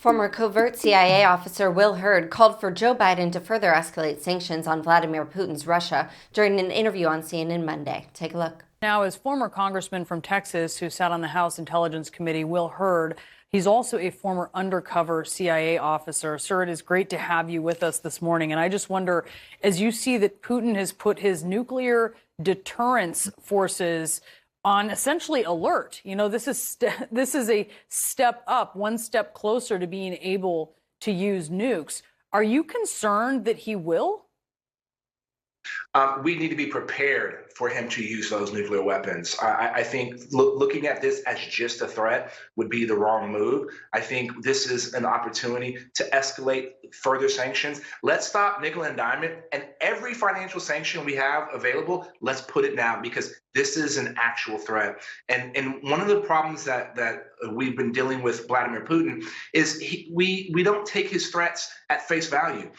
Former covert CIA officer Will Hurd called for Joe Biden to further escalate sanctions on Vladimir Putin's Russia during an interview on CNN Monday. Take a look. Now, as former congressman from Texas who sat on the House Intelligence Committee, Will Hurd, he's also a former undercover CIA officer. Sir, it is great to have you with us this morning. And I just wonder, as you see that Putin has put his nuclear deterrence forces on essentially alert, this is a step up, one step closer to being able to use nukes. Are you concerned that he will? We need to be prepared for him to use those nuclear weapons. I think looking at this as just a threat would be the wrong move. I think this is an opportunity to escalate further sanctions. Let's stop nickel and diamond, and every financial sanction we have available, let's put it down, because this is an actual threat. And one of the problems that we've been dealing with Vladimir Putin is we don't take his threats at face value.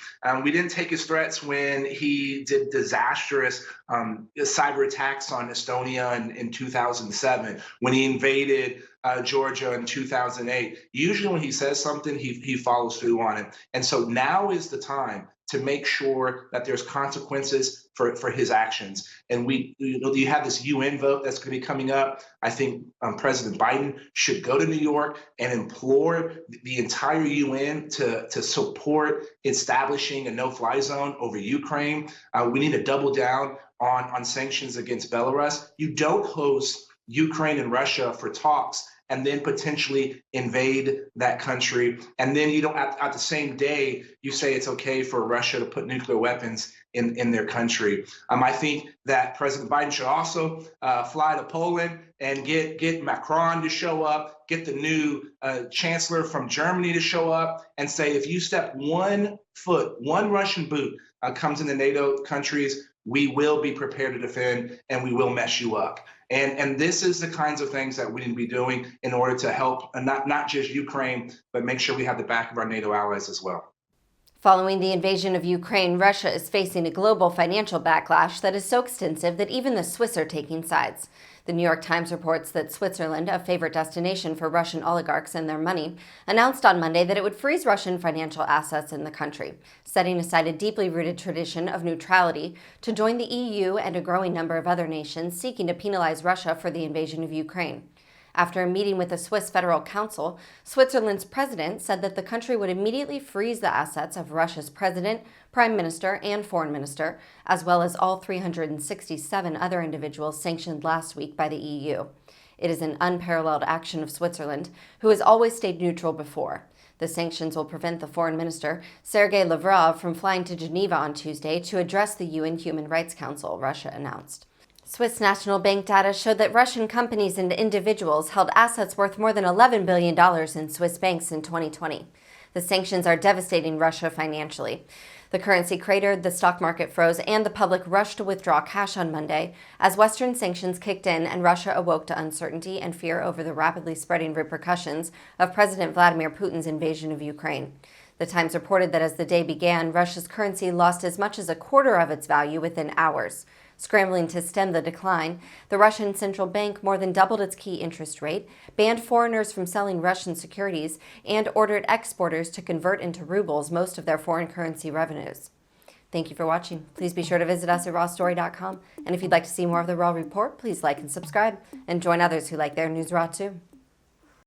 We didn't take his threats when he did disastrous cyber attacks on Estonia in 2007, when he invaded Georgia in 2008. Usually when he says something, he follows through on it. And so now is the time to make sure that there's consequences for his actions. And you have this UN vote that's going to be coming up. I think President Biden should go to New York and implore the entire UN to support establishing a no-fly zone over Ukraine. We need to double down on sanctions against Belarus. You don't host Ukraine and Russia for talks and then potentially invade that country. And then you don't, at the same day, you say it's okay for Russia to put nuclear weapons in their country. I think that President Biden should also fly to Poland and get Macron to show up, get the new chancellor from Germany to show up, and say, if you step one Russian boot comes into NATO countries, we will be prepared to defend, and we will mess you up. And this is the kinds of things that we need to be doing in order to help not just Ukraine, but make sure we have the back of our NATO allies as well. Following the invasion of Ukraine, Russia is facing a global financial backlash that is so extensive that even the Swiss are taking sides. The New York Times reports that Switzerland, a favorite destination for Russian oligarchs and their money, announced on Monday that it would freeze Russian financial assets in the country, setting aside a deeply rooted tradition of neutrality to join the EU and a growing number of other nations seeking to penalize Russia for the invasion of Ukraine. After a meeting with the Swiss Federal Council, Switzerland's president said that the country would immediately freeze the assets of Russia's president, prime minister, and foreign minister, as well as all 367 other individuals sanctioned last week by the EU. It is an unparalleled action of Switzerland, who has always stayed neutral before. The sanctions will prevent the foreign minister, Sergei Lavrov, from flying to Geneva on Tuesday to address the UN Human Rights Council, Russia announced. Swiss National Bank data showed that Russian companies and individuals held assets worth more than $11 billion in Swiss banks in 2020. The sanctions are devastating Russia financially. The currency cratered, the stock market froze, and the public rushed to withdraw cash on Monday as Western sanctions kicked in and Russia awoke to uncertainty and fear over the rapidly spreading repercussions of President Vladimir Putin's invasion of Ukraine. The Times reported that as the day began, Russia's currency lost as much as a quarter of its value within hours. Scrambling to stem the decline, the Russian central bank more than doubled its key interest rate, banned foreigners from selling Russian securities, and ordered exporters to convert into rubles most of their foreign currency revenues. Thank you for watching. Please be sure to visit us at rawstory.com. And if you'd like to see more of the Raw Report, please like and subscribe, and join others who like their news raw too.